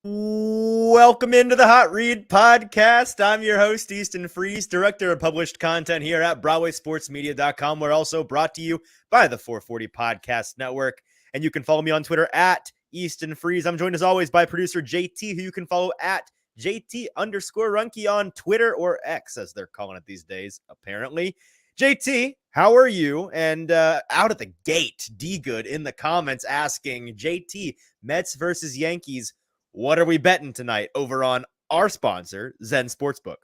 Welcome into the Hot Read Podcast. I'm your host, Easton Freeze, director of published content here at BroadwaySportsMedia.com. We're also brought to you by the 440 Podcast Network. And you can follow me on Twitter at Easton Freeze. I'm joined as always by producer JT, who you can follow at JT_Runke on Twitter, or X, as they're calling it these days, apparently. JT, how are you? And out of the gate, D Good in the comments asking, JT, Mets versus Yankees, what are we betting tonight over on our sponsor, Zen Sportsbook?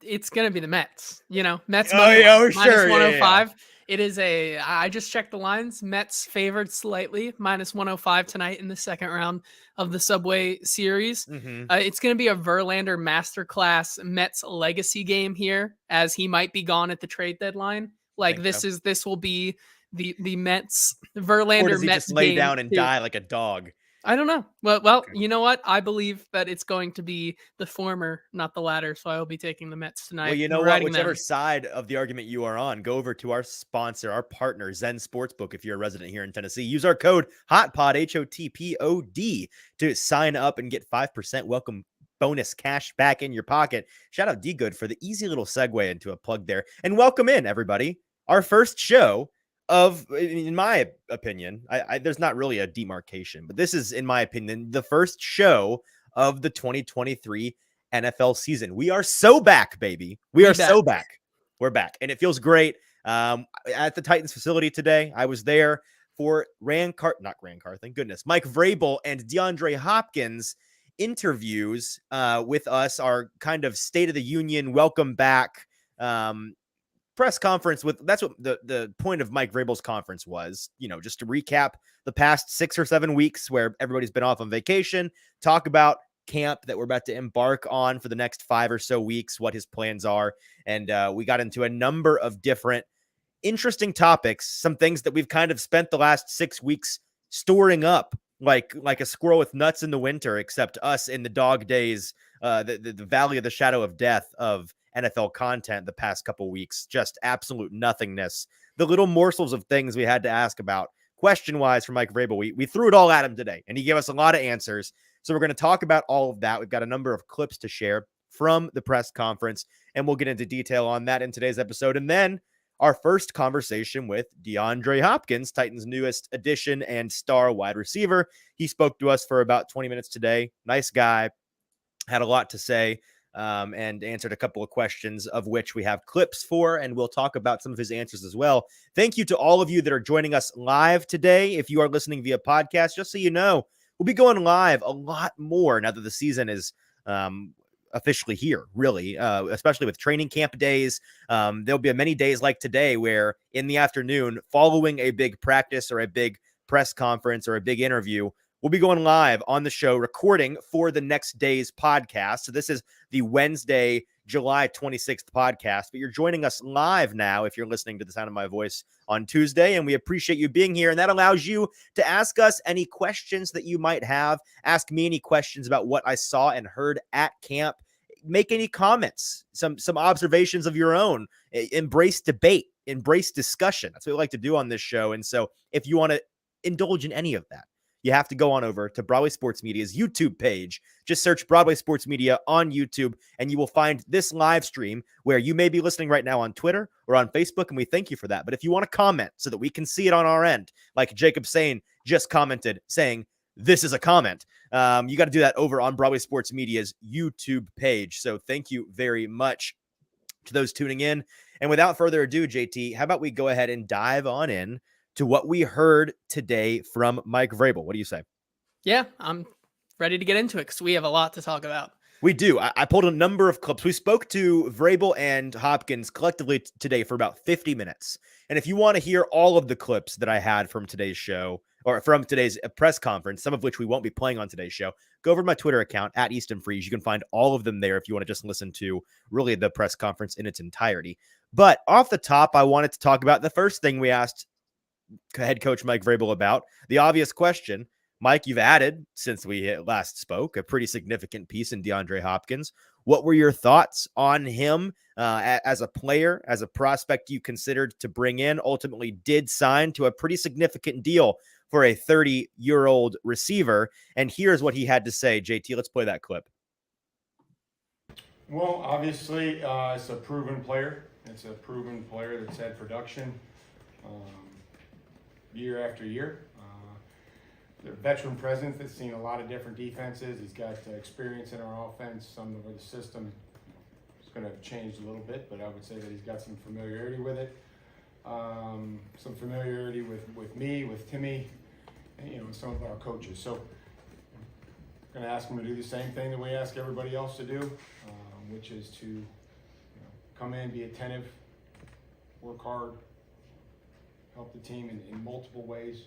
It's going to be the Mets, Mets money line, sure, minus 105. Yeah. It is I just checked the lines. Mets favored slightly, minus 105 tonight in the second round of the Subway Series. It's going to be a Verlander masterclass Mets legacy game here, as he might be gone at the trade deadline. This will be the Mets Verlander or does he Mets just lay game down and die like a dog? I don't know. Well, You know what? I believe that it's going to be the former, not the latter. So I will be taking the Mets tonight. Well, you know what? Whichever side of the argument you are on, go over to our sponsor, our partner, Zen Sportsbook. If you're a resident here in Tennessee, use our code HOTPOD, HOTPOD, to sign up and get 5% welcome bonus cash back in your pocket. Shout out D Good for the easy little segue into a plug there. And welcome in, everybody. Our first show of, in my opinion, there's not really a demarcation, but this is, in my opinion, the first show of the 2023 NFL season. We are so back, baby. We're back. We're back. And it feels great. At the Titans facility today, I was there for Mike Vrabel and DeAndre Hopkins interviews with us, our kind of State of the Union, welcome back press conference. That's what the point of Mike Vrabel's conference was, just to recap the past 6 or 7 weeks where everybody's been off on vacation, talk about camp that we're about to embark on for the next 5 or so weeks, what his plans are. And we got into a number of different interesting topics, some things that we've kind of spent the last 6 weeks storing up like a squirrel with nuts in the winter, except us in the dog days, the valley of the shadow of death of NFL content the past couple weeks. Just absolute nothingness. The little morsels of things we had to ask about question-wise from Mike Vrabel, we threw it all at him today, and he gave us a lot of answers. So we're going to talk about all of that. We've got a number of clips to share from the press conference, and we'll get into detail on that in today's episode. And then our first conversation with DeAndre Hopkins, Titans' newest addition and star wide receiver. He spoke to us for about 20 minutes today. Nice guy, had a lot to say, and answered a couple of questions, of which we have clips for, and we'll talk about some of his answers as well. Thank you to all of you that are joining us live today. If you are listening via podcast, just so you know, we'll be going live a lot more now that the season is officially here, really, especially with training camp days. There'll be many days like today where in the afternoon, following a big practice or a big press conference or a big interview, we'll be going live on the show, recording for the next day's podcast. So this is the Wednesday, July 26th podcast, but you're joining us live now if you're listening to the sound of my voice on Tuesday, and we appreciate you being here. And that allows you to ask us any questions that you might have. Ask me any questions about what I saw and heard at camp. Make any comments, some observations of your own. Embrace debate, embrace discussion. That's what we like to do on this show. And so if you want to indulge in any of that, you have to go on over to Broadway Sports Media's YouTube page. Just search Broadway Sports Media on YouTube, and you will find this live stream where you may be listening right now on Twitter or on Facebook, and we thank you for that. But if you want to comment so that we can see it on our end, like Jacob Sane just commented saying, this is a comment, you got to do that over on Broadway Sports Media's YouTube page. So thank you very much to those tuning in. And without further ado, JT, how about we go ahead and dive on in to what we heard today from Mike Vrabel. What do you say? Yeah, I'm ready to get into it because we have a lot to talk about. We do. I pulled a number of clips. We spoke to Vrabel and Hopkins collectively today for about 50 minutes. And if you want to hear all of the clips that I had from today's show, or from today's press conference, some of which we won't be playing on today's show, go over to my Twitter account at Easton Freeze. You can find all of them there if you want to just listen to really the press conference in its entirety. But off the top, I wanted to talk about the first thing we asked head coach Mike Vrabel about, the obvious question. Mike, you've added, since we last spoke, a pretty significant piece in DeAndre Hopkins. What were your thoughts on him as a player, as a prospect you considered to bring in, ultimately did sign to a pretty significant deal for a 30-year-old receiver. And here's what he had to say. JT, let's play that clip. Well, obviously, it's a proven player. It's a proven player that's had production year after year. The veteran presence that's seen a lot of different defenses. He's got experience in our offense. Some of the system is going to have changed a little bit, but I would say that he's got some familiarity with it. Some familiarity with me, with Timmy, and some of our coaches. So I'm going to ask him to do the same thing that we ask everybody else to do, which is to come in, be attentive, work hard, help the team in multiple ways,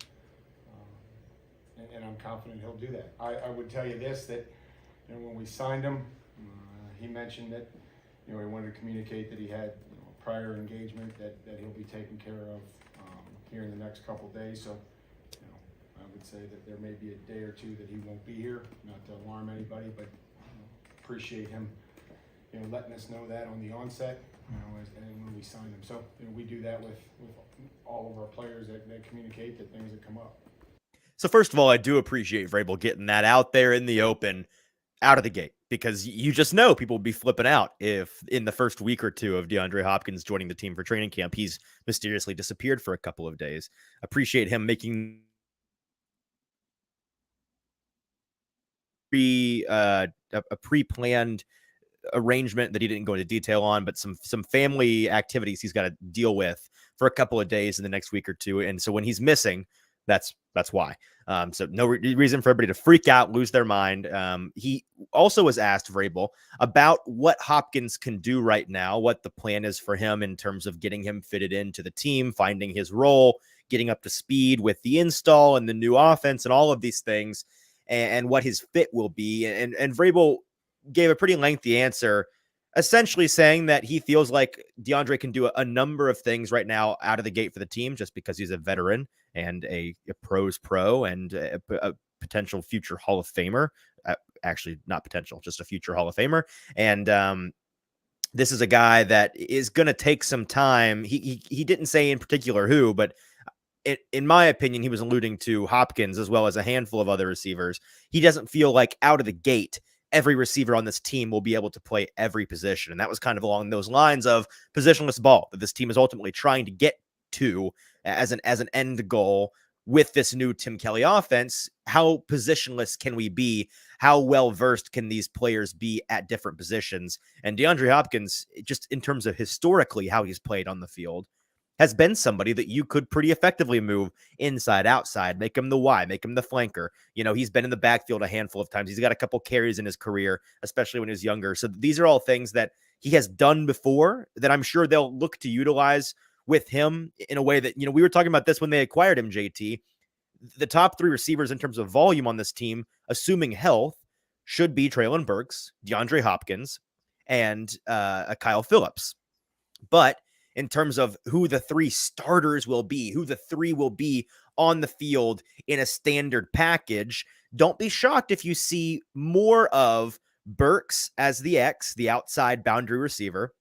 and I'm confident he'll do that. I would tell you this, that when we signed him, he mentioned that he wanted to communicate that he had prior engagement that he'll be taken care of here in the next couple days. So I would say that there may be a day or two that he won't be here, not to alarm anybody, but appreciate him letting us know that on the onset, and when we sign them. So we do that with all of our players that communicate the things that come up. So first of all, I do appreciate Vrabel getting that out there in the open, out of the gate, because you just know people will be flipping out if in the first week or two of DeAndre Hopkins joining the team for training camp, he's mysteriously disappeared for a couple of days. Appreciate him making a pre-planned arrangement that he didn't go into detail on, but some family activities he's got to deal with for a couple of days in the next week or two. And so when he's missing, that's why. So no reason for everybody to freak out, lose their mind. He also was asked, Vrabel, about what Hopkins can do right now, what the plan is for him in terms of getting him fitted into the team, finding his role, getting up to speed with the install and the new offense and all of these things, and what his fit will be. And Vrabel gave a pretty lengthy answer, essentially saying that he feels like DeAndre can do a number of things right now out of the gate for the team, just because he's a veteran and a pro's pro and a potential future Hall of Famer. Actually, not potential, just a future Hall of Famer. And this is a guy that is going to take some time. He didn't say in particular who, but in my opinion, he was alluding to Hopkins as well as a handful of other receivers. He doesn't feel like out of the gate every receiver on this team will be able to play every position. And that was kind of along those lines of positionless ball that this team is ultimately trying to get to as an end goal with this new Tim Kelly offense. How positionless can we be? How well versed can these players be at different positions? And DeAndre Hopkins, just in terms of historically how he's played on the field, has been somebody that you could pretty effectively move inside, outside, make him the Y, make him the flanker. He's been in the backfield a handful of times. He's got a couple carries in his career, especially when he was younger. So these are all things that he has done before that I'm sure they'll look to utilize with him in a way that, we were talking about this when they acquired him, JT. The top three receivers in terms of volume on this team, assuming health, should be Treylon Burks, DeAndre Hopkins, and Kyle Phillips. But in terms of who the three starters will be, who the three will be on the field in a standard package, don't be shocked if you see more of Burks as the X, the outside boundary receiver,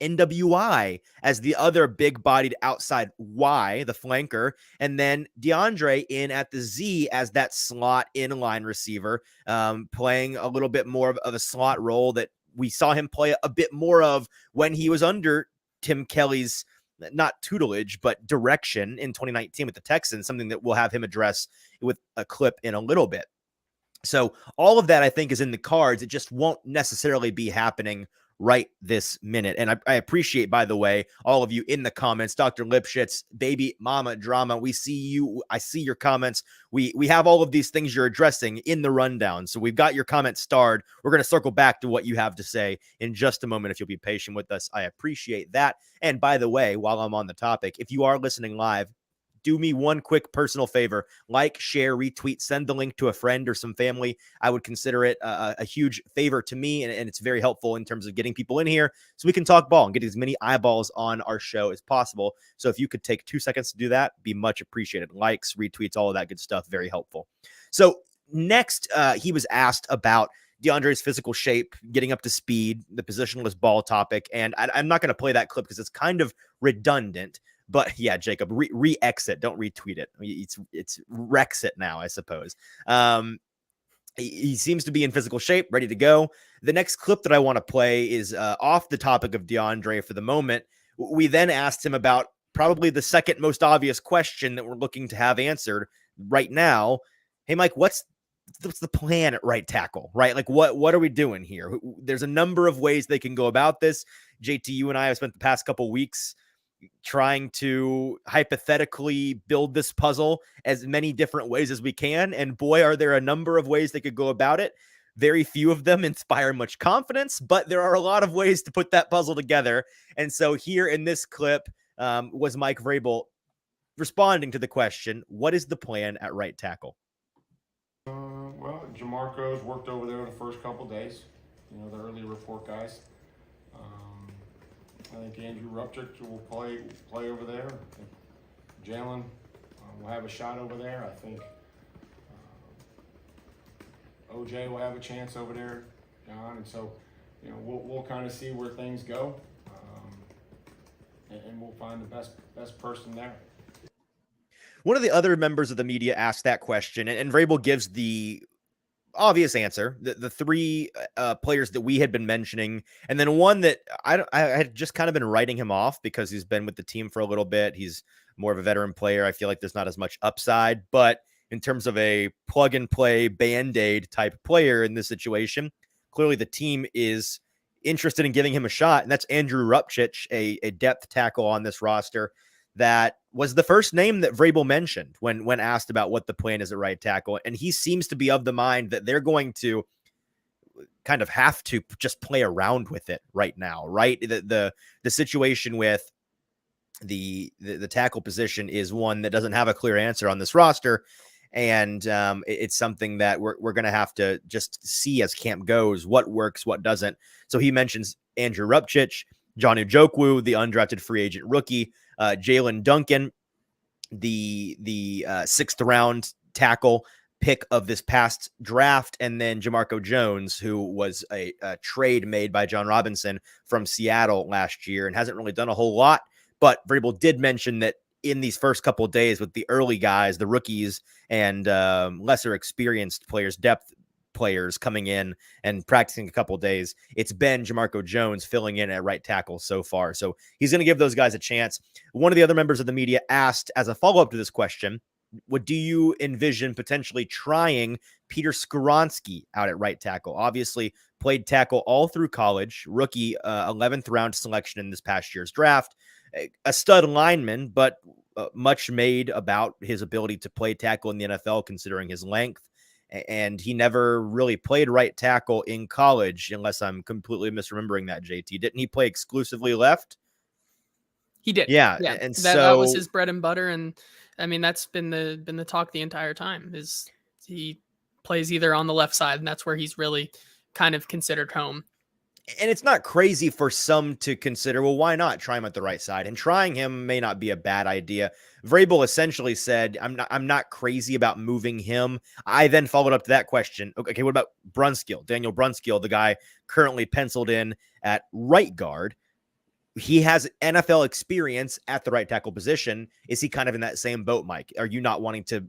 NWI as the other big-bodied outside Y, the flanker, and then DeAndre in at the Z as that slot inline receiver, playing a little bit more of a slot role that we saw him play a bit more of when he was under Tim Kelly's, not tutelage, but direction in 2019 with the Texans, something that we'll have him address with a clip in a little bit. So all of that, I think, is in the cards. It just won't necessarily be happening right this minute. And I appreciate, by the way, all of you in the comments. Dr. Lipschitz, Baby Mama Drama, we see you. I see your comments. We have all of these things you're addressing in the rundown. So we've got your comments starred. We're going to circle back to what you have to say in just a moment if you'll be patient with us. I appreciate that. And by the way, while I'm on the topic, if you are listening live, do me one quick personal favor: like, share, retweet, send the link to a friend or some family. I would consider it a huge favor to me, and it's very helpful in terms of getting people in here so we can talk ball and get as many eyeballs on our show as possible. So if you could take 2 seconds to do that, be much appreciated. Likes, retweets, all of that good stuff, very helpful. So next, he was asked about DeAndre's physical shape, getting up to speed, the positionless ball topic, and I'm not going to play that clip because it's kind of redundant. But yeah, Jacob, re-exit, don't retweet it. It's Rexit now, I suppose. He seems to be in physical shape, ready to go. The next clip that I want to play is off the topic of DeAndre for the moment. We then asked him about probably the second most obvious question that we're looking to have answered right now. Hey, Mike, what's the plan at right tackle, right? Like what are we doing here? There's a number of ways they can go about this. JT, you and I have spent the past couple weeks trying to hypothetically build this puzzle as many different ways as we can. And boy, are there a number of ways they could go about it. Very few of them inspire much confidence, but there are a lot of ways to put that puzzle together. And so here in this clip was Mike Vrabel responding to the question, what is the plan at right tackle? Well, Jamarco's worked over there the first couple days, the early report guys. I think Andrew Rupchich will play over there. I think Jalen will have a shot over there. I think OJ will have a chance over there, John. And so, we'll kind of see where things go, and we'll find the best person there. One of the other members of the media asked that question, and Vrabel gives the obvious answer, the three players that we had been mentioning, and then one that I had just kind of been writing him off because he's been with the team for a little bit. He's more of a veteran player. I feel like there's not as much upside, but in terms of a plug and play Band-Aid type player in this situation, clearly the team is interested in giving him a shot, and that's Andrew Rupchich, a depth tackle on this roster that was the first name that Vrabel mentioned when asked about what the plan is at right tackle. And he seems to be of the mind that they're going to kind of have to just play around with it right now, right? The situation with the tackle position is one that doesn't have a clear answer on this roster. And it's something that we're going to have to just see as camp goes, what works, what doesn't. So he mentions Andrew Rupchich, John Ujokwu, the undrafted free agent rookie, Jalen Duncan, the sixth round tackle pick of this past draft, and then Jamarco Jones, who was a trade made by John Robinson from Seattle last year and hasn't really done a whole lot. But Vrabel did mention that in these first couple of days with the early guys, the rookies and lesser experienced players, depth players coming in and practicing a couple of days, it's been Jamarco Jones filling in at right tackle so far. So he's going to give those guys a chance. One of the other members of the media asked as a follow-up to this question, do you envision potentially trying Peter Skoronski out at right tackle? Obviously played tackle all through college, rookie 11th round selection in this past year's draft, a stud lineman, but much made about his ability to play tackle in the NFL considering his length. And he never really played right tackle in college, unless I'm completely misremembering that, JT. Didn't he play exclusively left? He did. Yeah. And that was his bread and butter. And I mean, that's been the talk the entire time, is he plays either on the left side, and that's where he's really kind of considered home. And it's not crazy for some to consider, well, why not try him at the right side? And trying him may not be a bad idea. Vrabel essentially said, I'm not crazy about moving him. I then followed up to that question. Okay, what about Brunskill? Daniel Brunskill, the guy currently penciled in at right guard. He has NFL experience at the right tackle position. Is he kind of in that same boat, Mike? Are you not wanting to,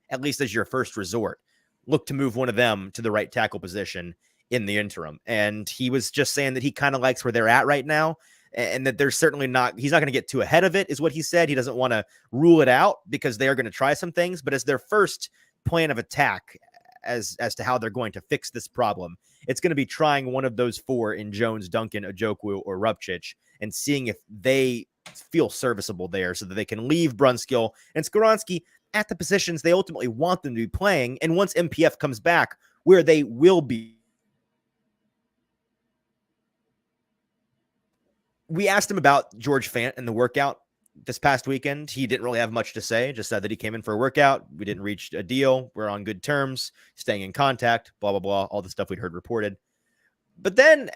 at least as your first resort, look to move one of them to the right tackle position in the interim? And he was just saying that he kind of likes where they're at right now, and that there's certainly not, he's not going to get too ahead of it, is what he said. He doesn't want to rule it out because they are going to try some things, but as their first plan of attack as to how they're going to fix this problem, it's going to be trying one of those four in Jones, Duncan, Ujokwu, or Rupchich, and seeing if they feel serviceable there so that they can leave Brunskill and Skoronski at the positions they ultimately want them to be playing. And once MPF comes back, where they will be. We asked him about George Fant and the workout this past weekend. He didn't really have much to say, just said that he came in for a workout. We didn't reach a deal. We're on good terms, staying in contact, blah, blah, blah, all the stuff we'd heard reported. But then,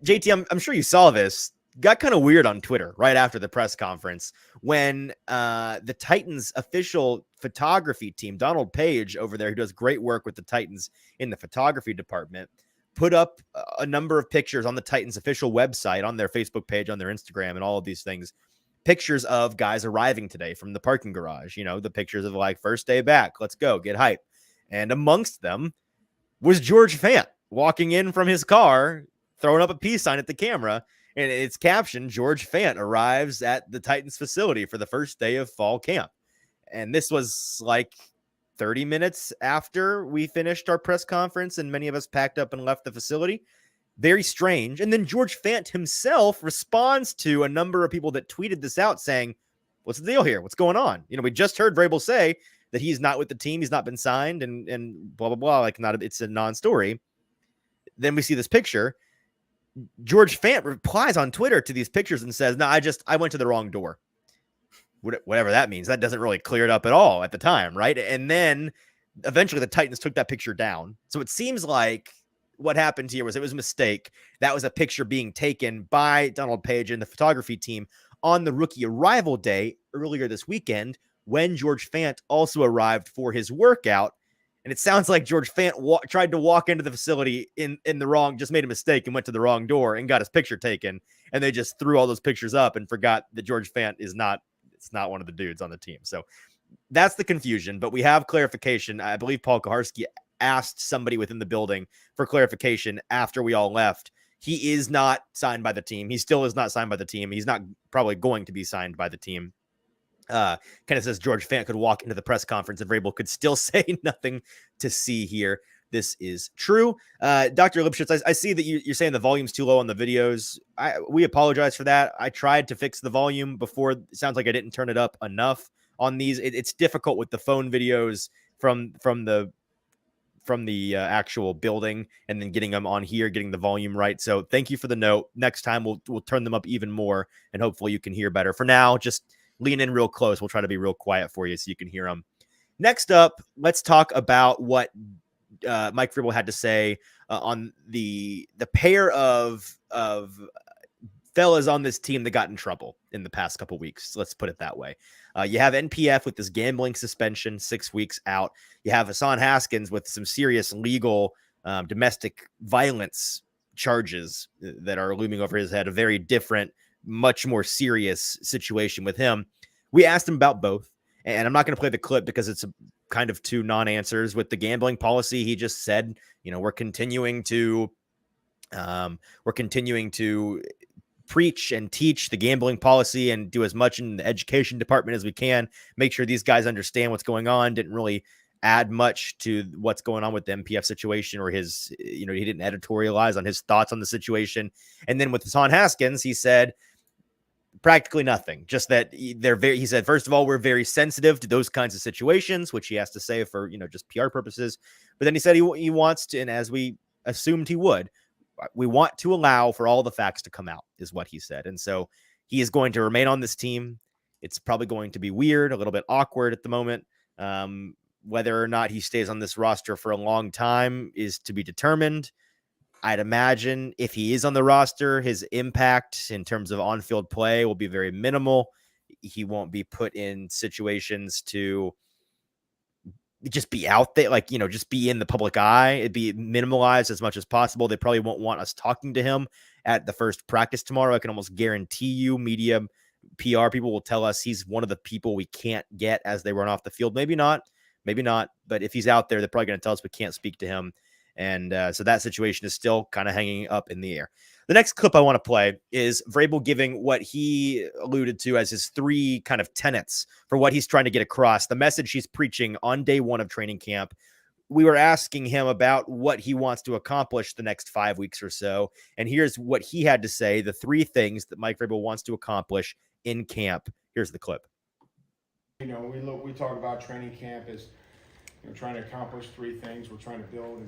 JT, I'm sure you saw this, got kind of weird on Twitter right after the press conference when the Titans official photography team, Donald Page over there, who does great work with the Titans in the photography department, put up a number of pictures on the Titans official website, on their Facebook page, on their Instagram, and all of these things, pictures of guys arriving today from the parking garage, the pictures of like first day back, let's go get hype. And amongst them was George Fant walking in from his car, throwing up a peace sign at the camera. And it's captioned, George Fant arrives at the Titans facility for the first day of fall camp. And this was like 30 minutes after we finished our press conference and many of us packed up and left the facility. Very strange. And then George Fant himself responds to a number of people that tweeted this out saying, what's the deal here? What's going on? We just heard Vrabel say that he's not with the team. He's not been signed and blah, blah, blah. Like it's a non-story. Then we see this picture. George Fant replies on Twitter to these pictures and says, no, I went to the wrong door. Whatever that means. That doesn't really clear it up at all at the time, right? And then eventually the Titans took that picture down. So it seems like what happened here was it was a mistake. That was a picture being taken by Donald Page and the photography team on the rookie arrival day earlier this weekend when George Fant also arrived for his workout. And it sounds like George Fant tried to walk into the facility in the wrong, just made a mistake and went to the wrong door and got his picture taken. And they just threw all those pictures up and forgot that George Fant it's not one of the dudes on the team. So that's the confusion, but we have clarification. I believe Paul Kaharski asked somebody within the building for clarification after we all left. He is not signed by the team. He still is not signed by the team. He's not probably going to be signed by the team. Kind of says George Fant could walk into the press conference and Vrabel could still say nothing to see here. This is true. Dr. Lipschitz, I see that you're saying the volume's too low on the videos. We apologize for that. I tried to fix the volume before. It sounds like I didn't turn it up enough on these. It's difficult with the phone videos from the actual building and then getting them on here, getting the volume right. So thank you for the note. Next time we'll turn them up even more and hopefully you can hear better. For now, just lean in real close. We'll try to be real quiet for you so you can hear them. Next up, let's talk about what Mike Vrabel had to say on the pair of fellas on this team that got in trouble in the past couple weeks. Let's put it that way. You have NPF with this gambling suspension, 6 weeks out. You have Hassan Haskins with some serious legal domestic violence charges that are looming over his head. A very different, much more serious situation with him. We asked him about both, and I'm not going to play the clip because it's a kind of two non-answers. With the gambling policy, he just said, we're continuing to preach and teach the gambling policy and do as much in the education department as we can, make sure these guys understand what's going on. Didn't really add much to what's going on with the MPF situation or his, he didn't editorialize on his thoughts on the situation. And then with Hassan Haskins, he said practically nothing, just that he said, first of all, we're very sensitive to those kinds of situations, which he has to say for, just PR purposes. But then he said he wants to, and as we assumed he would, we want to allow for all the facts to come out, is what he said. And so he is going to remain on this team. It's probably going to be weird, a little bit awkward at the moment. Whether or not he stays on this roster for a long time is to be determined. I'd imagine if he is on the roster, his impact in terms of on-field play will be very minimal. He won't be put in situations to just be out there, just be in the public eye. It'd be minimalized as much as possible. They probably won't want us talking to him at the first practice tomorrow. I can almost guarantee you media, PR people will tell us he's one of the people we can't get as they run off the field. Maybe not. But if he's out there, they're probably going to tell us we can't speak to him. And so that situation is still kind of hanging up in the air. The next clip I want to play is Vrabel giving what he alluded to as his 3 kind of tenets for what he's trying to get across, the message he's preaching on day 1 of training camp. We were asking him about what he wants to accomplish the next 5 weeks or so. And here's what he had to say, the 3 things that Mike Vrabel wants to accomplish in camp. Here's the clip. We talk about training camp as trying to accomplish 3 things. We're trying to build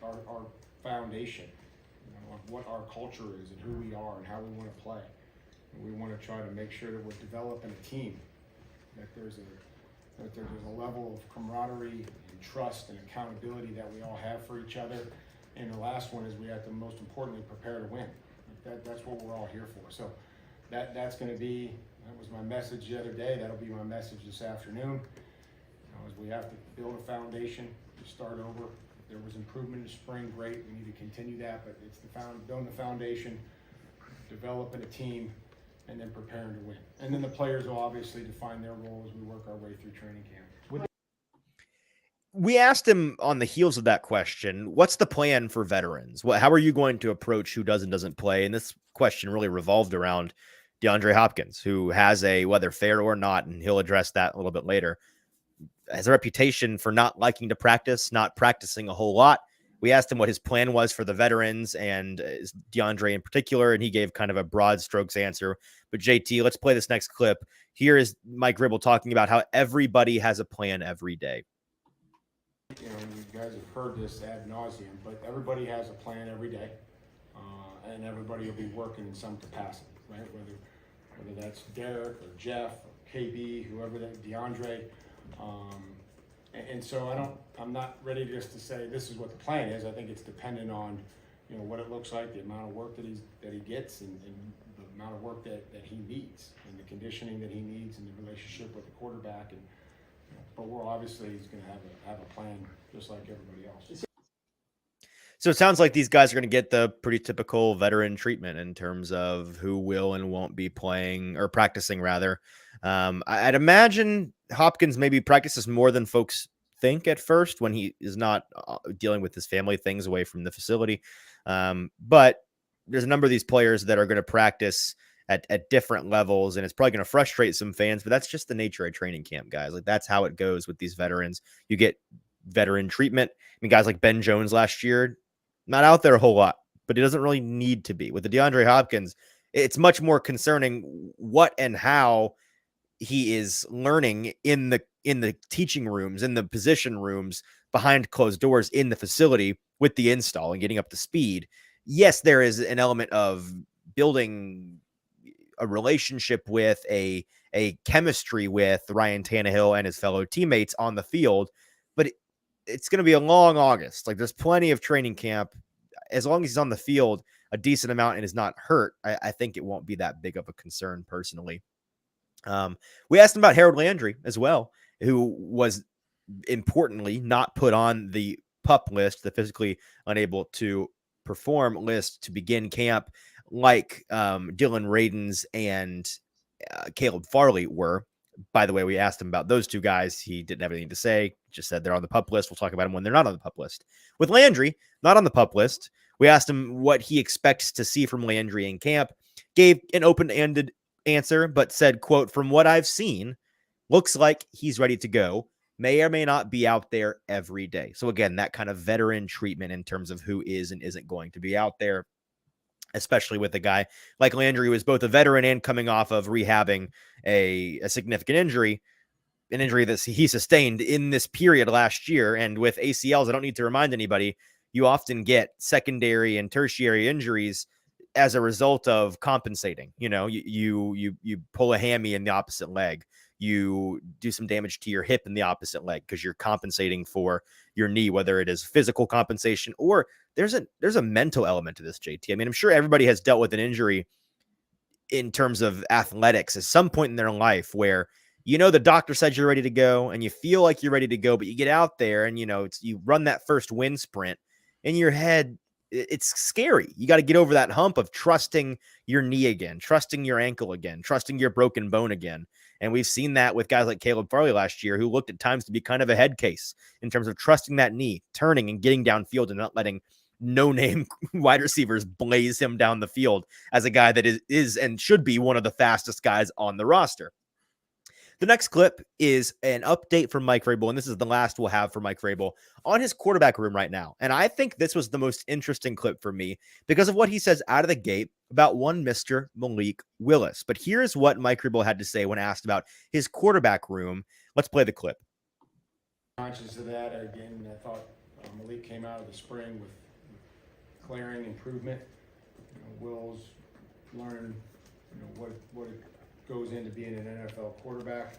our foundation, of what our culture is and who we are and how we want to play. And we want to try to make sure that we're developing a team, that there's a level of camaraderie and trust and accountability that we all have for each other. And the last one is we have to, most importantly, prepare to win. That's what we're all here for. So that was my message the other day. That'll be my message this afternoon. As we have to build a foundation to start over. If there was improvement in spring, great. We need to continue that, but it's building the foundation, developing a team, and then preparing to win. And then the players will obviously define their role as we work our way through training camp. We asked him on the heels of that question, what's the plan for veterans? How are you going to approach who does and doesn't play? And this question really revolved around DeAndre Hopkins, who has a, whether fair or not, and he'll address that a little bit later, has a reputation for not liking to practice, not practicing a whole lot. We asked him what his plan was for the veterans and DeAndre in particular, and he gave kind of a broad strokes answer. But JT, let's play this next clip. Here is Mike Vrabel talking about how everybody has a plan every day. You know, you guys have heard this ad nauseum, but everybody has a plan every day, and everybody will be working in some capacity, right? Whether that's Derek or Jeff or KB, whoever that, DeAndre. And so I'm not ready just to say this is what the plan is. I think it's dependent on, you know, what it looks like, the amount of work that he gets, and the amount of work that he needs, and the conditioning that he needs, and the relationship with the quarterback. And but we're obviously he's going to have a plan just like everybody else. So it sounds like these guys are going to get the pretty typical veteran treatment in terms of who will and won't be playing or practicing rather. I'd imagine Hopkins maybe practices more than folks think at first when he is not dealing with his family things away from the facility. But there's a number of these players that are going to practice at different levels, and it's probably going to frustrate some fans, but that's just the nature of training camp, guys. Like, that's how it goes with these veterans. You get veteran treatment. I mean, guys like Ben Jones last year, not out there a whole lot, but he doesn't really need to be. With the DeAndre Hopkins, it's much more concerning what and how he is learning in the teaching rooms, in the position rooms, behind closed doors in the facility with the install and getting up to speed. Yes, there is an element of building a relationship with a chemistry with Ryan Tannehill and his fellow teammates on the field, but it's going to be a long August. Like, there's plenty of training camp. As long as he's on the field a decent amount and is not hurt, I think it won't be that big of a concern personally. We asked him about Harold Landry as well, who was importantly not put on the PUP list, the physically unable to perform list to begin camp, like Dylan Radins and Caleb Farley were. By the way, we asked him about those two guys. He didn't have anything to say, just said they're on the PUP list. We'll talk about them when they're not on the PUP list. With Landry, not on the PUP list, we asked him what he expects to see from Landry in camp, gave an open-ended answer, but said, quote, "From what I've seen, looks like he's ready to go. May or may not be out there every day." So again, that kind of veteran treatment in terms of who is and isn't going to be out there, especially with a guy like Landry, who is both a veteran and coming off of rehabbing a significant injury, an injury that he sustained in this period last year. And with ACLs, I don't need to remind anybody, you often get secondary and tertiary injuries as a result of compensating. You know, you pull a hammy in the opposite leg, you do some damage to your hip in the opposite leg because you're compensating for your knee, whether it is physical compensation or there's a mental element to this, JT. I mean, I'm sure everybody has dealt with an injury in terms of athletics at some point in their life where, you know, the doctor said you're ready to go and you feel like you're ready to go, but you get out there and, you know, you run that first wind sprint in your head. It's scary. You got to get over that hump of trusting your knee again, trusting your ankle again, trusting your broken bone again. And we've seen that with guys like Caleb Farley last year, who looked at times to be kind of a head case in terms of trusting that knee, turning and getting downfield and not letting no-name wide receivers blaze him down the field as a guy that is and should be one of the fastest guys on the roster. The next clip is an update from Mike Vrabel, and this is the last we'll have for Mike Vrabel on his quarterback room right now. And I think this was the most interesting clip for me because of what he says out of the gate about one Mr. Malik Willis. But here's what Mike Vrabel had to say when asked about his quarterback room. Let's play the clip. Conscious of that, again, I thought Malik came out of the spring with clearing improvement. You know, Will's learned, you know, what it goes into being an NFL quarterback,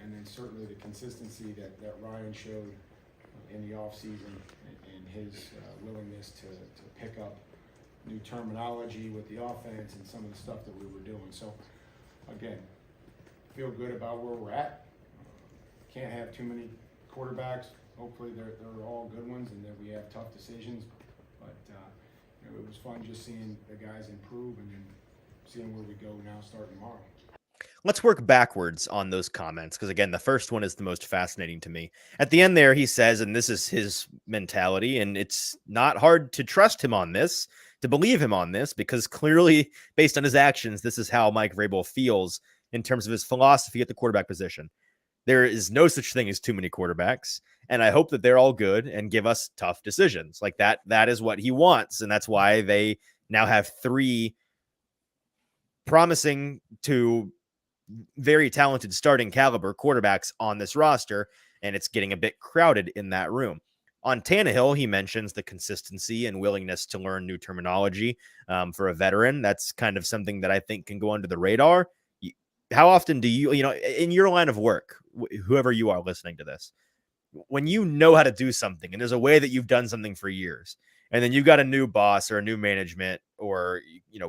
and then certainly the consistency that Ryan showed in the offseason and his willingness to pick up new terminology with the offense and some of the stuff that we were doing. So again, feel good about where we're at. Can't have too many quarterbacks. Hopefully they're all good ones and that we have tough decisions. But you know, it was fun just seeing the guys improve and then seeing where we go now starting tomorrow. Let's work backwards on those comments, because again, the first one is the most fascinating to me. At the end there, he says, and this is his mentality, and it's not hard to trust him on this, to believe him on this, because clearly, based on his actions, this is how Mike Vrabel feels in terms of his philosophy at the quarterback position. There is no such thing as too many quarterbacks, and I hope that they're all good and give us tough decisions. Like that is what he wants, and that's why they now have 3 promising to very talented starting caliber quarterbacks on this roster, and it's getting a bit crowded in that room. On Tannehill, he mentions the consistency and willingness to learn new terminology for a veteran. That's kind of something that I think can go under the radar. How often do you in your line of work, whoever you are listening to this, when you know how to do something and there's a way that you've done something for years, and then you've got a new boss or a new management or,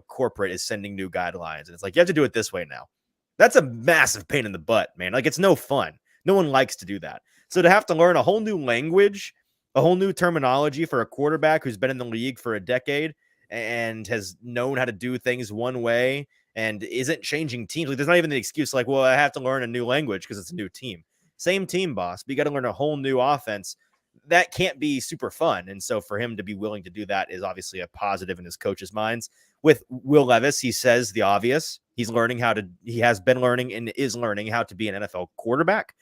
corporate is sending new guidelines, and it's like, you have to do it this way now. That's a massive pain in the butt, man. Like, it's no fun. No one likes to do that. So to have to learn a whole new language, a whole new terminology for a quarterback who's been in the league for a decade and has known how to do things one way and isn't changing teams. Like, there's not even the excuse like, well, I have to learn a new language because it's a new team. Same team, boss, but you got to learn a whole new offense. That can't be super fun. And so for him to be willing to do that is obviously a positive in his coach's minds. With Will Levis, he says the obvious. He has been learning and is learning how to be an NFL quarterback.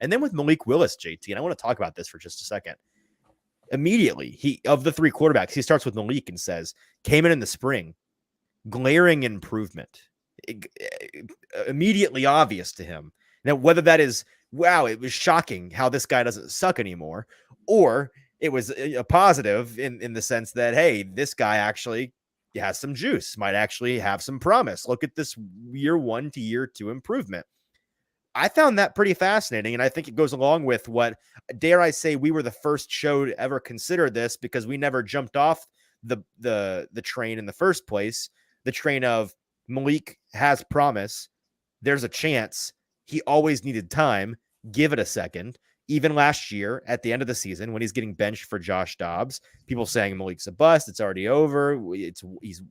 And then with Malik Willis, JT, and I want to talk about this for just a second. Immediately, of the 3 quarterbacks, he starts with Malik and says, came in the spring, glaring improvement, immediately obvious to him. Now, whether that is, wow, it was shocking how this guy doesn't suck anymore, or it was a positive in the sense that, hey, this guy actually has some juice, might actually have some promise. Look at this year 1 to year 2 improvement. I found that pretty fascinating, and I think it goes along with what, dare I say, we were the first show to ever consider this, because we never jumped off the train in the first place. The train of Malik has promise. There's a chance. He always needed time. Give it a second. Even last year at the end of the season, when he's getting benched for Josh Dobbs, people saying Malik's a bust. It's already over. He's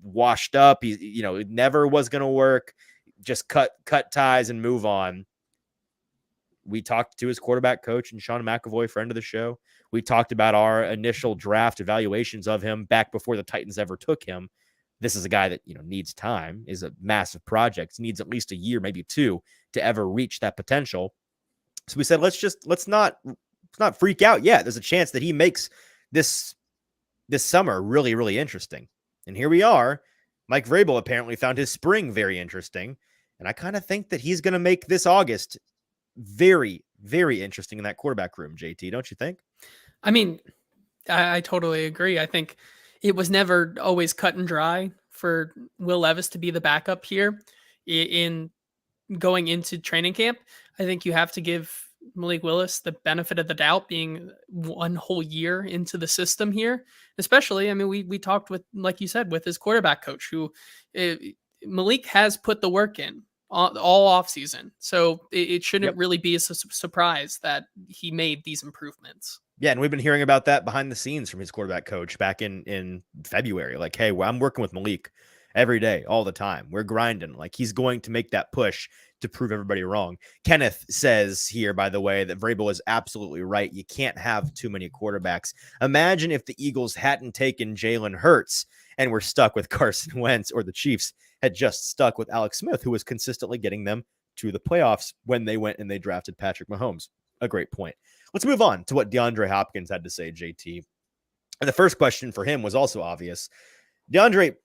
washed up. It never was going to work. Just cut ties and move on. We talked to his quarterback coach and Sean McAvoy, friend of the show. We talked about our initial draft evaluations of him back before the Titans ever took him. This is a guy that, needs time, is a massive project, needs at least a year, maybe 2 to ever reach that potential. So we said, let's not freak out yet. There's a chance that he makes this summer really, really interesting. And here we are. Mike Vrabel apparently found his spring very interesting. And I kind of think that he's going to make this August very, very interesting in that quarterback room, JT, don't you think? I mean, I totally agree. I think it was never always cut and dry for Will Levis to be the backup here in going into training camp. I think you have to give Malik Willis the benefit of the doubt, being 1 whole year into the system here. Especially, I mean, we talked with, like you said, with his quarterback coach, who Malik has put the work in all offseason. So it shouldn't really be a surprise that he made these improvements. Yeah, and we've been hearing about that behind the scenes from his quarterback coach back in February. Like, hey, I'm working with Malik every day, all the time. We're grinding. Like, he's going to make that push to prove everybody wrong. Kenneth says here, by the way, that Vrabel is absolutely right. You can't have too many quarterbacks. Imagine if the Eagles hadn't taken Jalen Hurts and were stuck with Carson Wentz, or the Chiefs had just stuck with Alex Smith, who was consistently getting them to the playoffs when they went and they drafted Patrick Mahomes. A great point. Let's move on to what DeAndre Hopkins had to say, JT. And the first question for him was also obvious. DeAndre,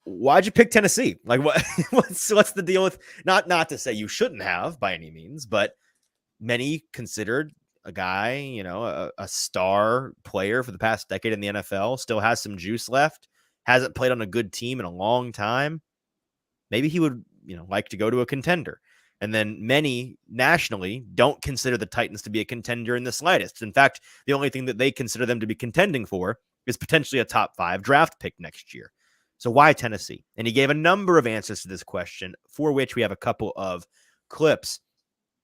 why'd you pick Tennessee? Like, what's the deal with, not to say you shouldn't have by any means, but many considered a guy, a star player for the past decade in the NFL, still has some juice left, hasn't played on a good team in a long time. Maybe he would, like to go to a contender. And then many nationally don't consider the Titans to be a contender in the slightest. In fact, the only thing that they consider them to be contending for is potentially a top 5 draft pick next year. So why Tennessee? And he gave a number of answers to this question, for which we have a couple of clips.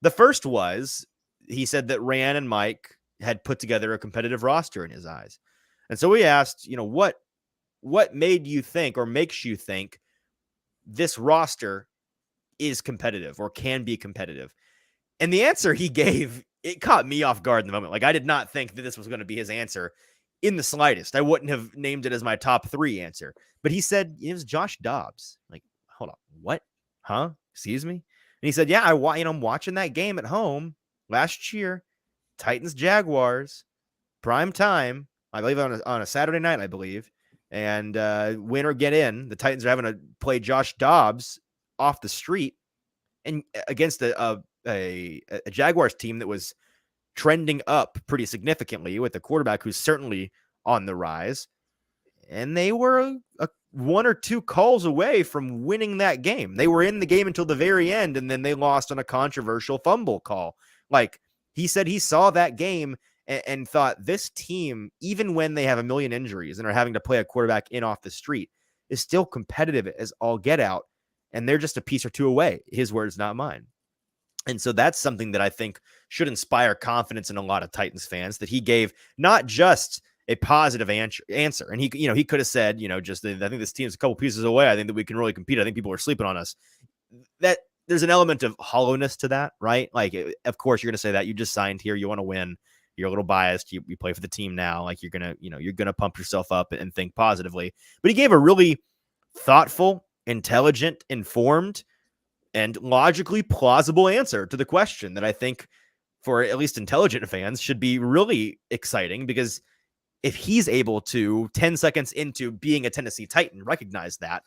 The first was, he said that Ryan and Mike had put together a competitive roster in his eyes. And so we asked, what made you think, or makes you think, this roster is competitive or can be competitive? And the answer he gave, it caught me off guard in the moment. Like, I did not think that this was going to be his answer in the slightest. I wouldn't have named it as my top 3 answer. But he said it was Josh Dobbs. Like, hold on, what? Huh? Excuse me? And he said, yeah, I'm watching that game at home last year, Titans Jaguars, prime time. I believe on a Saturday night, I believe. And win or get in. The Titans are having to play Josh Dobbs off the street and against a Jaguars team that was trending up pretty significantly with a quarterback who's certainly on the rise. And they were a 1 or 2 calls away from winning that game. They were in the game until the very end, and then they lost on a controversial fumble call. Like, he said he saw that game and thought this team, even when they have a million injuries and are having to play a quarterback in off the street, is still competitive as all get out. And they're just a piece or 2 away. His words, not mine. And so that's something that I think should inspire confidence in a lot of Titans fans, that he gave not just a positive answer. And he could have said, just I think this team's a couple pieces away. I think that we can really compete. I think people are sleeping on us. That there's an element of hollowness to that, right? Like, of course you're going to say that. You just signed here. You want to win. You're a little biased. You play for the team now. Like, you're going to pump yourself up and think positively. But he gave a really thoughtful, intelligent, informed, and logically plausible answer to the question that I think for at least intelligent fans should be really exciting, because if he's able to 10 seconds into being a Tennessee Titan recognize that,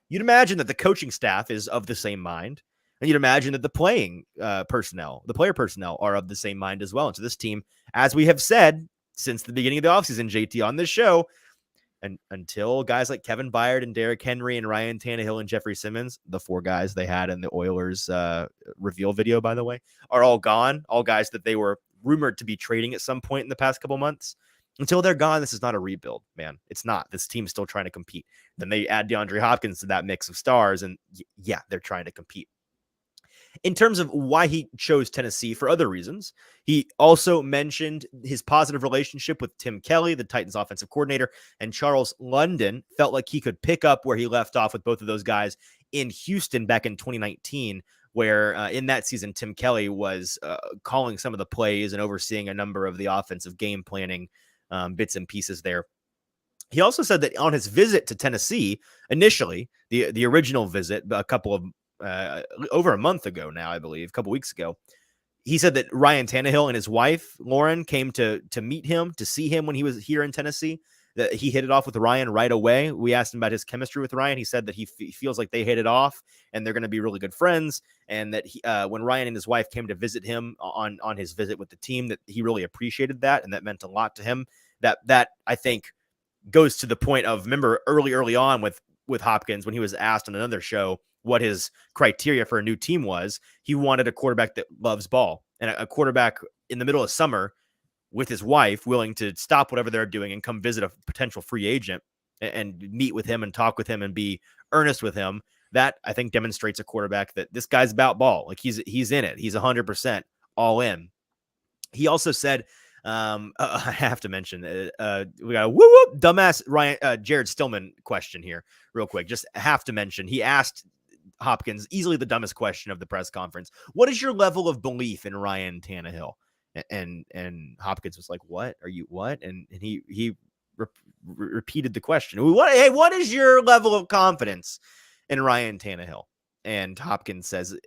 you'd imagine that the coaching staff is of the same mind, and you'd imagine that the player personnel are of the same mind as well. And so this team, as we have said since the beginning of the offseason, JT, on this show, and until guys like Kevin Byard and Derrick Henry and Ryan Tannehill and Jeffrey Simmons, the 4 guys they had in the Oilers reveal video, by the way, are all gone. All guys that they were rumored to be trading at some point in the past couple months. Until they're gone, this is not a rebuild, man. It's not. This team's still trying to compete. Then they add DeAndre Hopkins to that mix of stars, and yeah, they're trying to compete. In terms of why he chose Tennessee for other reasons, he also mentioned his positive relationship with Tim Kelly, the Titans offensive coordinator, and Charles London. Felt like he could pick up where he left off with both of those guys in Houston back in 2019, where in that season, Tim Kelly was calling some of the plays and overseeing a number of the offensive game planning bits and pieces there. He also said that on his visit to Tennessee, initially, the original visit, a couple of over a month ago now, I believe, a couple weeks ago, he said that Ryan Tannehill and his wife, Lauren, came to meet him, to see him when he was here in Tennessee, that he hit it off with Ryan right away. We asked him about his chemistry with Ryan. He said that he feels like they hit it off and they're going to be really good friends. And that when Ryan and his wife came to visit him on his visit with the team, that he really appreciated that. And that meant a lot to him. That I think goes to the point of, remember early on with Hopkins, when he was asked on another show what his criteria for a new team was, he wanted a quarterback that loves ball, and a quarterback in the middle of summer with his wife willing to stop whatever they're doing and come visit a potential free agent and meet with him and talk with him and be earnest with him. That, I think, demonstrates a quarterback that this guy's about ball. Like, he's in it. He's 100% all in. He also said, I have to mention, we got a whoop dumbass Jared Stillman question here real quick. Just have to mention, he asked Hopkins easily the dumbest question of the press conference. What is your level of belief in Ryan Tannehill? And Hopkins was like, what are you, what? And he repeated the question. What is your level of confidence in Ryan Tannehill? And Hopkins says,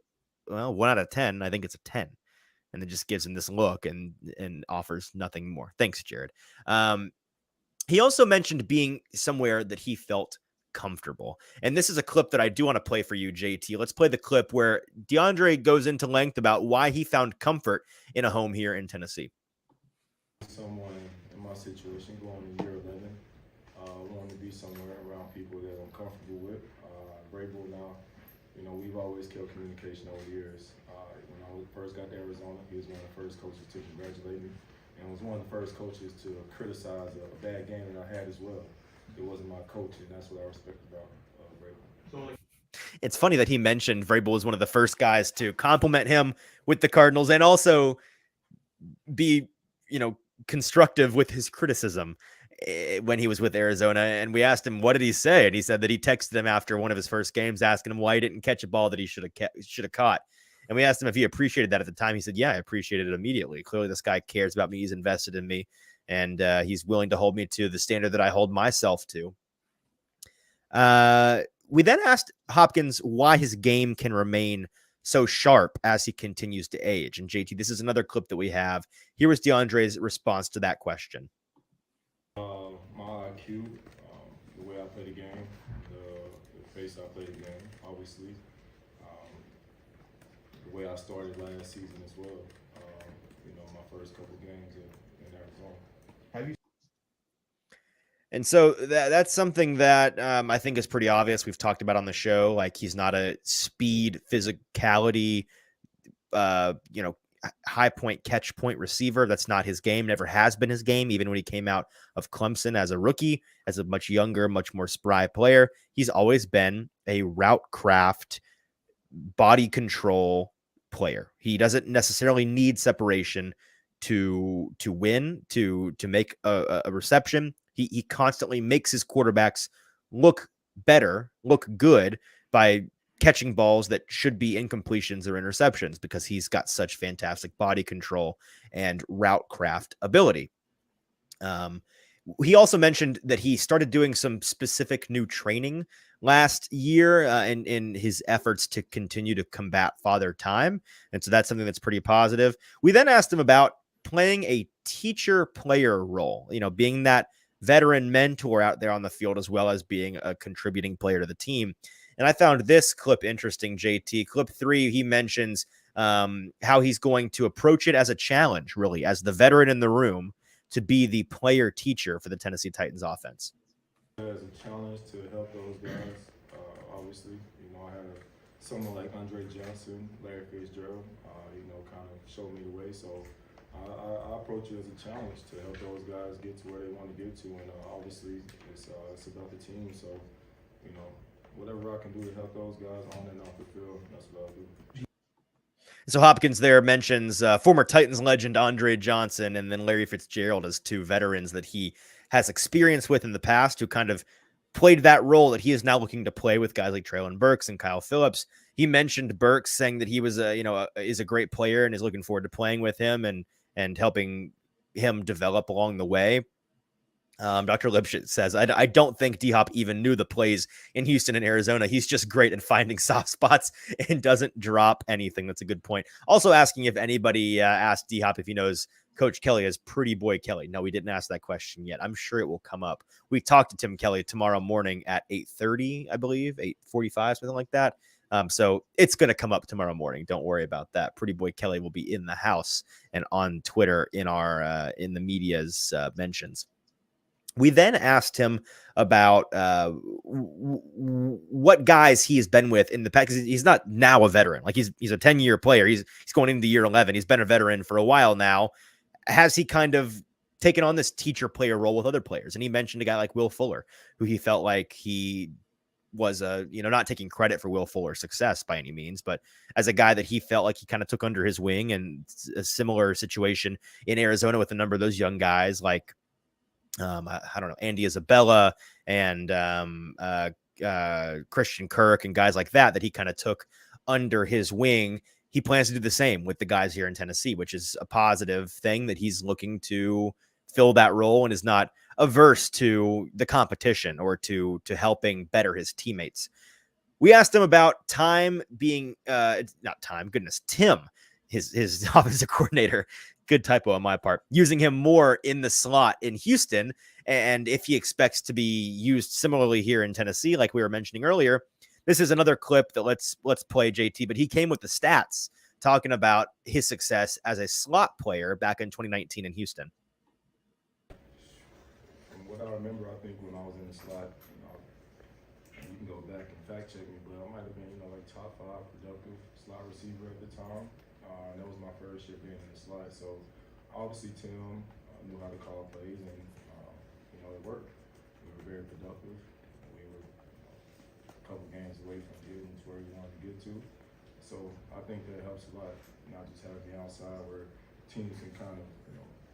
well, 1 out of 10, I think it's a 10. And then just gives him this look and offers nothing more. Thanks, Jared. He also mentioned being somewhere that he felt comfortable. And this is a clip that I do want to play for you, JT. Let's play the clip where DeAndre goes into length about why he found comfort in a home here in Tennessee. Someone in my situation going to year 11, wanting to be somewhere around people that I'm comfortable with. Vrabel now, we've always kept communication over the years. When I first got to Arizona, he was one of the first coaches to congratulate me, and was one of the first coaches to criticize a bad game that I had as well. It wasn't my coach, and that's what I respect about Vrabel. It's funny that he mentioned Vrabel was one of the first guys to compliment him with the Cardinals and also be, constructive with his criticism. when he was with Arizona, and we asked him, what did he say? And he said that he texted him after one of his first games asking him why he didn't catch a ball that he should have caught. And we asked him if he appreciated that at the time. He said, yeah, I appreciated it immediately. Clearly this guy cares about me. He's invested in me, and he's willing to hold me to the standard that I hold myself to. We then asked Hopkins why his game can remain so sharp as he continues to age. And JT, this is another clip that we have. Here was DeAndre's response to that question. My IQ, the way I play the game, the pace I play the game, obviously. The way I started last season as well. My first couple games in Arizona. And so that's something that I think is pretty obvious. We've talked about on the show. Like, he's not a speed, physicality, high point, catch point receiver. That's not his game. Never has been his game. Even when he came out of Clemson as a rookie, as a much younger, much more spry player, he's always been a route craft, body control player. He doesn't necessarily need separation to win, to make a reception. He constantly makes his quarterbacks look better, look good by catching balls that should be incompletions or interceptions, because he's got such fantastic body control and route craft ability. He also mentioned that he started doing some specific new training last year in his efforts to continue to combat father time. And so that's something that's pretty positive. We then asked him about playing a teacher player role, being that veteran mentor out there on the field, as well as being a contributing player to the team. And I found this clip interesting, JT. Clip 3, he mentions how he's going to approach it as a challenge, really, as the veteran in the room, to be the player teacher for the Tennessee Titans offense. As a challenge to help those guys, obviously, I had someone like Andre Johnson, Larry Fitzgerald, kind of showed me the way. So I approach it as a challenge to help those guys get to where they want to get to, and obviously it's about the team. So whatever I can do to help those guys on and off the field, that's what I'll do. So Hopkins there mentions former Titans legend Andre Johnson and then Larry Fitzgerald as two veterans that he has experience with in the past, who kind of played that role that he is now looking to play with guys like Treylon Burks and Kyle Phillips. He mentioned Burks, saying that he was is a great player and is looking forward to playing with him and helping him develop along the way. Dr. Lipschitz says, I don't think DHop even knew the plays in Houston and Arizona. He's just great at finding soft spots and doesn't drop anything. That's a good point. Also asking if anybody asked DHop if he knows Coach Kelly as Pretty Boy Kelly. No, we didn't ask that question yet. I'm sure it will come up. We talked to Tim Kelly tomorrow morning at 8:30, I believe, 8:45, something like that. So it's going to come up tomorrow morning. Don't worry about that. Pretty Boy Kelly will be in the house and on Twitter in our in the media's mentions. We then asked him about what guys he has been with in the past, because he's not now a veteran. Like, he's a 10-year player. He's going into year 11. He's been a veteran for a while now. Has he kind of taken on this teacher player role with other players? And he mentioned a guy like Will Fuller, who he felt like he was not taking credit for Will Fuller's success by any means, but as a guy that he felt like he kind of took under his wing. And a similar situation in Arizona with a number of those young guys like I don't know, Andy Isabella and Christian Kirk and guys like that he kind of took under his wing. He plans to do the same with the guys here in Tennessee, which is a positive thing, that he's looking to fill that role and is not averse to the competition or to helping better his teammates. We asked him about Tim, his offensive coordinator, good typo on my part, using him more in the slot in Houston, and if he expects to be used similarly here in Tennessee, like we were mentioning earlier. This is another clip that let's play, JT, but he came with the stats talking about his success as a slot player back in 2019 in Houston. From what I remember, I think when I was in the slot, you can go back and fact check me, but I might have been, like top 5 productive slot receiver at the time. And that was my first year being in the slot. So obviously Tim knew how to call plays, and it worked. We were very productive. We were a couple games away from getting to where we wanted to get to. So I think that helps a lot, not just having the outside where teams can kind of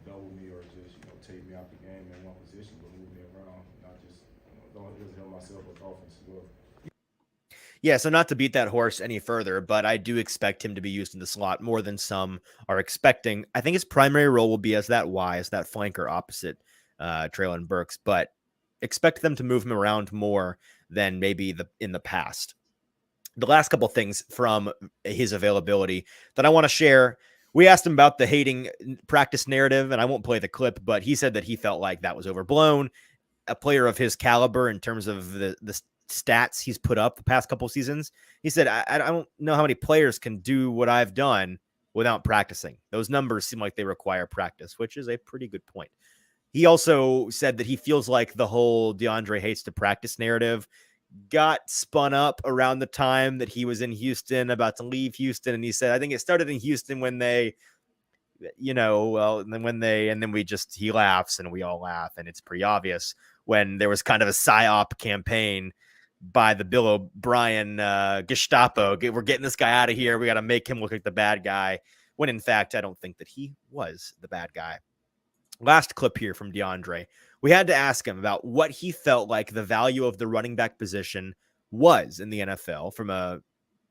double me or just, take me out the game in one position, but move me around, not just, don't just help myself with offense as well. Yeah, so not to beat that horse any further, but I do expect him to be used in the slot more than some are expecting. I think his primary role will be as that flanker opposite Traylon Burks, but expect them to move him around more than maybe in the past. The last couple things from his availability that I want to share. We asked him about the hating practice narrative, and I won't play the clip, but he said that he felt like that was overblown. A player of his caliber in terms of the stats he's put up the past couple seasons. He said, I don't know how many players can do what I've done without practicing. Those numbers seem like they require practice, which is a pretty good point. He also said that he feels like the whole DeAndre hates to practice narrative got spun up around the time that he was in Houston, about to leave Houston. And he said, I think it started in Houston when they, he laughs and we all laugh. And it's pretty obvious when there was kind of a PSYOP campaign by the Bill O'Brien Gestapo. We're getting this guy out of here. We got to make him look like the bad guy. When in fact, I don't think that he was the bad guy. Last clip here from DeAndre. We had to ask him about what he felt like the value of the running back position was in the NFL from a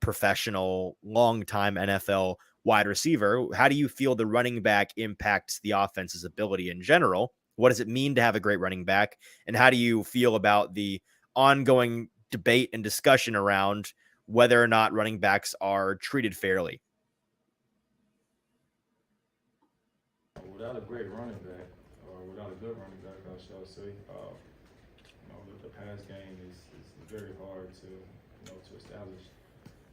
professional, long-time NFL wide receiver. How do you feel the running back impacts the offense's ability in general? What does it mean to have a great running back? And how do you feel about the ongoing debate and discussion around whether or not running backs are treated fairly? Without a great running back, or without a good running back, I shall say, the pass game is very hard to establish.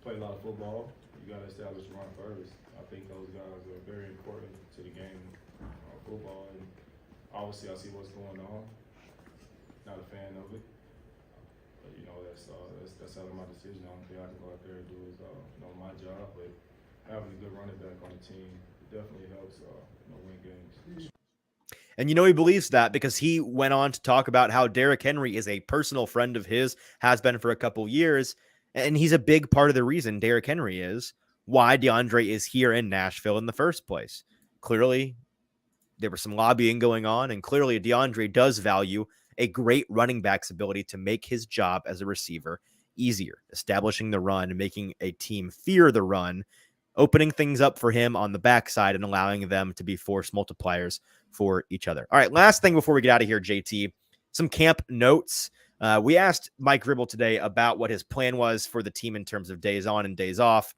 Play a lot of football, you got to establish run first. I think those guys are very important to the game of football, and obviously I see what's going on. Not a fan of it, but that's out of my decision. The only thing I can go out there and do is my job, but having a good running back on the team definitely helps win games. And he believes that because he went on to talk about how Derrick Henry is a personal friend of his, has been for a couple years, and he's a big part of the reason Derrick Henry is why DeAndre is here in Nashville in the first place. Clearly, there was some lobbying going on, and clearly DeAndre does value a great running back's ability to make his job as a receiver easier, establishing the run, making a team fear the run, opening things up for him on the backside and allowing them to be force multipliers for each other. All right, last thing before we get out of here, JT, some camp notes. We asked Mike Vrabel today about what his plan was for the team in terms of days on and days off.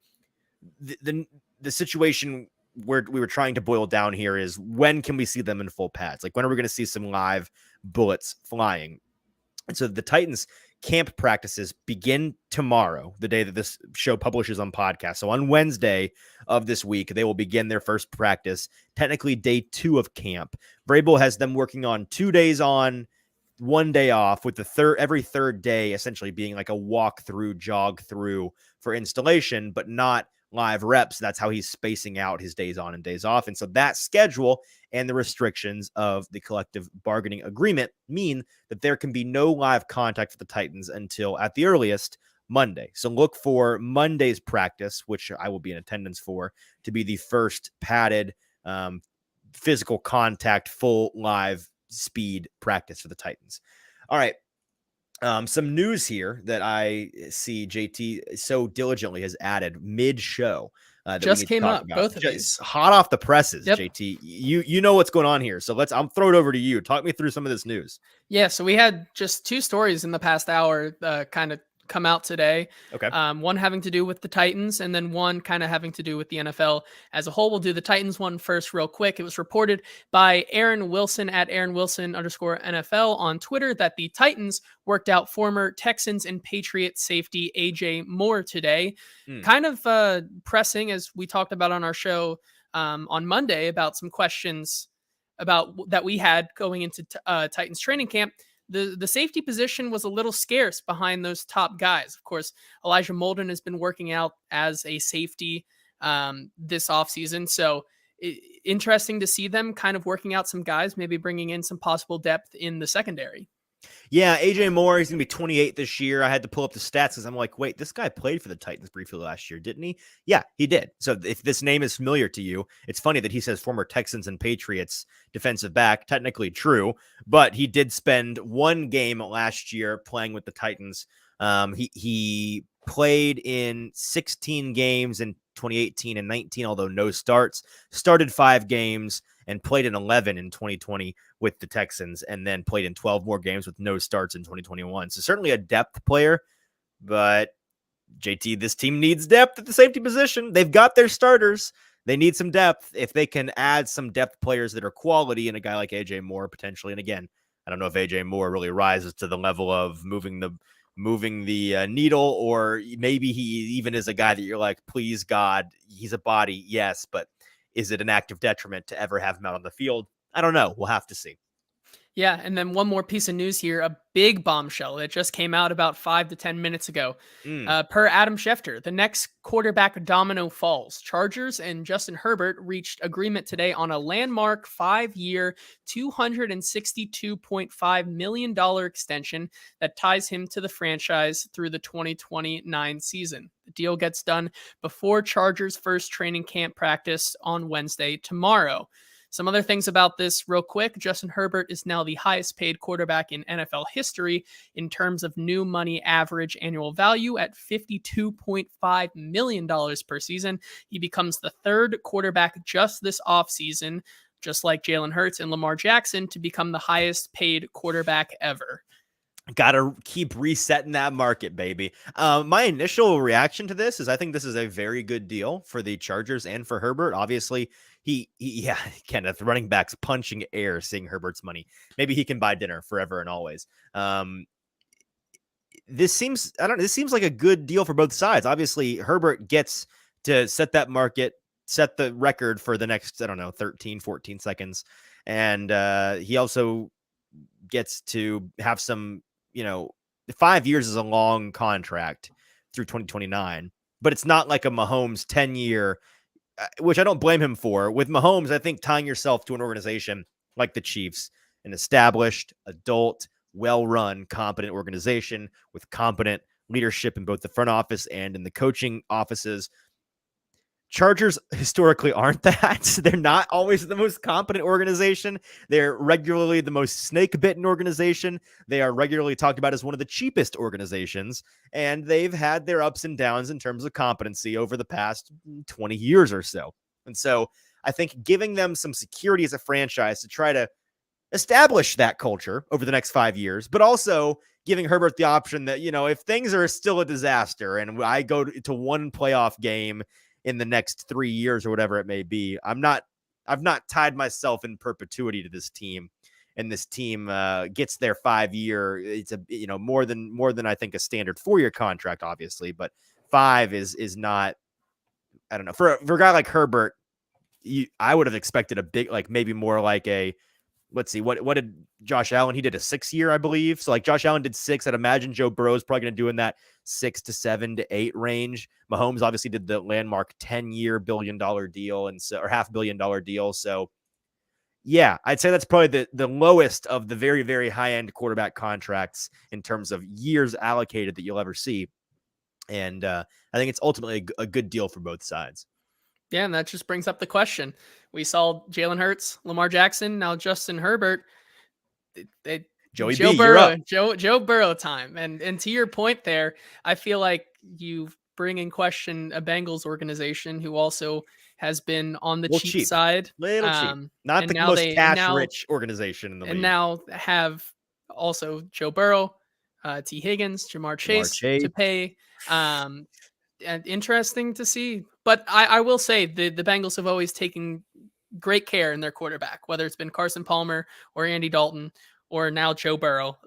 The situation where we were trying to boil down here is, when can we see them in full pads? Like, when are we going to see some live bullets flying? And so the Titans camp practices begin tomorrow, the day that this show publishes on podcast. So on Wednesday of this week, they will begin their first practice, technically day 2 of camp. Vrabel has them working on 2 days on, 1 day off, with every third day essentially being like a walk through, jog through for installation, but not live reps. That's how he's spacing out his days on and days off. And so that schedule and the restrictions of the collective bargaining agreement mean that there can be no live contact with the Titans until, at the earliest, Monday. So look for Monday's practice, which I will be in attendance for, to be the first padded physical contact, full live speed practice for the Titans. All right. Some news here that I see JT so diligently has added mid-show. That just came up, both of these. Hot off the presses, yep. JT. You know what's going on here. So I'm throw it over to you. Talk me through some of this news. Yeah, so we had just 2 stories in the past hour kind of come out today. Okay. One having to do with the Titans, and then one kind of having to do with the NFL as a whole. We'll do the Titans one first real quick. It was reported by Aaron Wilson at @AaronWilson_NFL on Twitter that the Titans worked out former Texans and Patriots safety AJ Moore today. Kind of pressing, as we talked about on our show on Monday, about some questions about that we had going into Titans training camp. The safety position was a little scarce behind those top guys. Of course, Elijah Molden has been working out as a safety this offseason. So interesting to see them kind of working out some guys, maybe bringing in some possible depth in the secondary. Yeah, AJ Moore, he's going to be 28 this year. I had to pull up the stats because I'm like, wait, this guy played for the Titans briefly last year, didn't he? Yeah, he did. So if this name is familiar to you, it's funny that he says former Texans and Patriots defensive back. Technically true, but he did spend one game last year playing with the Titans. He played in 16 games in 2018 and 19, although no starts. Started 5 games and played in 11 in 2020 with the Texans, and then played in 12 more games with no starts in 2021. So certainly a depth player, but JT, this team needs depth at the safety position. They've got their starters. They need some depth. If they can add some depth players that are quality and a guy like AJ Moore potentially, and again, I don't know if AJ Moore really rises to the level of moving the needle, or maybe he even is a guy that you're like, please God, he's a body, yes, but is it an active detriment to ever have him out on the field? I don't know. We'll have to see. Yeah, and then one more piece of news here, a big bombshell that just came out about 5 to 10 minutes ago. Per Adam Schefter, the next quarterback domino falls. Chargers and Justin Herbert reached agreement today on a landmark 5-year, $262.5 million extension that ties him to the franchise through the 2029 season. The deal gets done before Chargers' first training camp practice on Wednesday tomorrow. Some other things about this real quick. Justin Herbert is now the highest paid quarterback in NFL history in terms of new money average annual value at $52.5 million per season. He becomes the third quarterback just this offseason, just like Jalen Hurts and Lamar Jackson, to become the highest paid quarterback ever. Got to keep resetting that market, baby. My initial reaction to this is I think this is a very good deal for the Chargers and for Herbert. Obviously, yeah, Kenneth, running backs punching air, seeing Herbert's money. Maybe he can buy dinner forever and always. This seems like a good deal for both sides. Obviously, Herbert gets to set that market, set the record for the next, 13, 14 seconds. And he also gets to have some, 5 years is a long contract through 2029, but it's not like a Mahomes 10-year, which I don't blame him for. With Mahomes, I think tying yourself to an organization like the Chiefs, an established, adult, well-run, competent organization with competent leadership in both the front office and in the coaching offices. Chargers historically aren't that. They're not always the most competent organization. They're regularly the most snake-bitten organization. They are regularly talked about as one of the cheapest organizations, and they've had their ups and downs in terms of competency over the past 20 years or so. And so I think giving them some security as a franchise to try to establish that culture over the next 5 years, but also giving Herbert the option that, if things are still a disaster and I go to one playoff game in the next 3 years or whatever it may be, I've not tied myself in perpetuity to this team, and this team gets their 5-year. It's more than I think a standard 4-year contract, obviously, but 5 is not. I don't know, for a guy like Herbert, I would have expected a big, like maybe more like a. Let's see, what did Josh Allen? He did a 6-year, I believe. So like Josh Allen did 6. I'd imagine Joe Burrow is probably going to do in that 6 to 7 to 8 range. Mahomes obviously did the landmark 10-year $1 billion deal, and so, or $500 million deal. So yeah, I'd say that's probably the lowest of the very, very high-end quarterback contracts in terms of years allocated that you'll ever see. And I think it's ultimately a good deal for both sides. Yeah, and that just brings up the question. We saw Jalen Hurts, Lamar Jackson, now Justin Herbert. Joey Joe B, Burrow, Joe Burrow time. And to your point there, I feel like you bring in question a Bengals organization who also has been on the cheap side. Little cheap. Not the most cash-rich organization in the league. And now have also Joe Burrow, T. Higgins, Jamar Chase to pay. And interesting to see. But I will say the Bengals have always taken great care in their quarterback, whether it's been Carson Palmer or Andy Dalton or now Joe Burrow.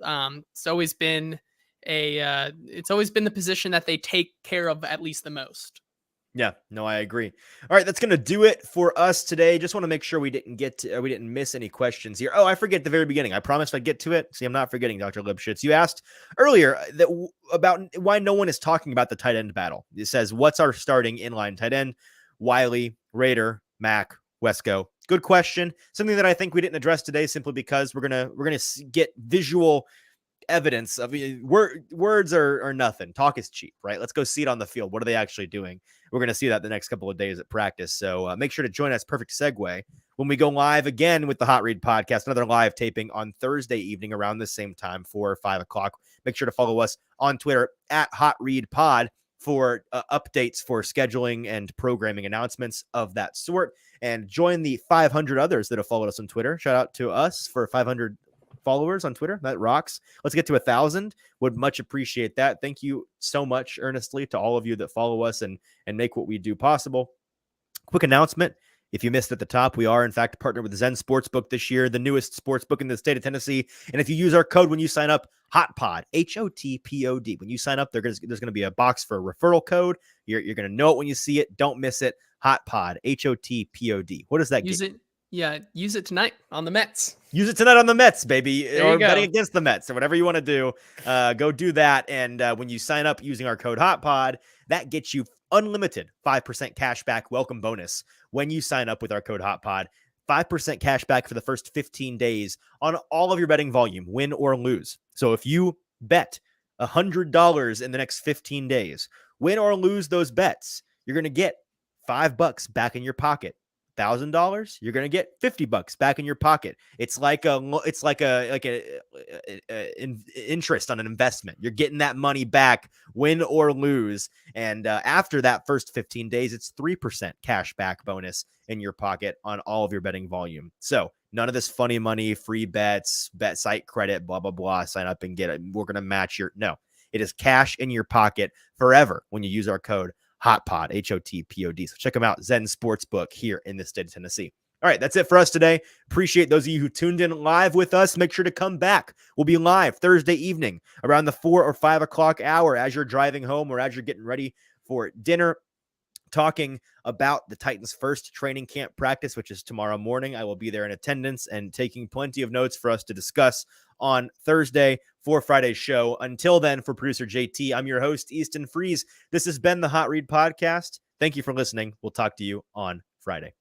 It's always been the position that they take care of at least the most. Yeah, no, I agree. All right, that's going to do it for us today. Just want to make sure we didn't miss any questions here. Oh, I forget the very beginning. I promised I'd get to it. See, I'm not forgetting, Dr. Lipschitz. You asked earlier about why no one is talking about the tight end battle. It says, what's our starting inline tight end? Wiley, Rader, Mack, Wesco. Good question. Something that I think we didn't address today simply because we're gonna get visual evidence of words are nothing. Talk is cheap, right? Let's go see it on the field. What are they actually doing? We're going to see that the next couple of days at practice. So make sure to join us. Perfect segue when we go live again with the Hot Read podcast, another live taping on Thursday evening around the same time, 4 or 5 o'clock. Make sure to follow us on Twitter at Hot Read Pod for updates for scheduling and programming announcements of that sort. And join the 500 others that have followed us on Twitter. Shout out to us for 500 followers on Twitter. That rocks. Let's get to 1,000. Would much appreciate that. Thank you so much earnestly to all of you that follow us and make what we do possible. Quick announcement. If you missed at the top, we are in fact partnered with Zen Sportsbook this year, the newest sportsbook in the state of Tennessee. And if you use our code when you sign up, HOTPOD, HOTPOD, when you sign up, there's going to be a box for a referral code. You're going to know it when you see it. Don't miss it. HOTPOD, HOTPOD. What does that use get? Use it tonight on the Mets. Use it tonight on the Mets, baby, or go. betting against the Mets, or whatever you want to do. Go do that. And when you sign up using our code HOTPOD, that gets you unlimited 5% cash back welcome bonus when you sign up with our code HOTPOD. 5% cash back for the first 15 days on all of your betting volume, win or lose. So if you bet $100 in the next 15 days, win or lose those bets, you're going to get $5 back in your pocket. $1,000, you're going to get $50 back in your pocket. It's like interest on an investment. You're getting that money back, win or lose. And after that first 15 days, it's 3% cash back bonus in your pocket on all of your betting volume. So none of this funny money, free bets, bet site credit, blah, blah, blah. Sign up and get it. We're going to match your, no, it is cash in your pocket forever when you use our code HOTPOD, HOTPOD. So check them out, Zen Sportsbook here in the state of Tennessee. All right, that's it for us today. Appreciate those of you who tuned in live with us. Make sure to come back. We'll be live Thursday evening around the 4 or 5 o'clock hour as you're driving home or as you're getting ready for dinner, talking about the Titans' first training camp practice, which is tomorrow morning. I will be there in attendance and taking plenty of notes for us to discuss on Thursday for Friday's show. Until then, for producer JT, I'm your host, Easton Freeze. This has been the Hot Read Podcast. Thank you for listening. We'll talk to you on Friday.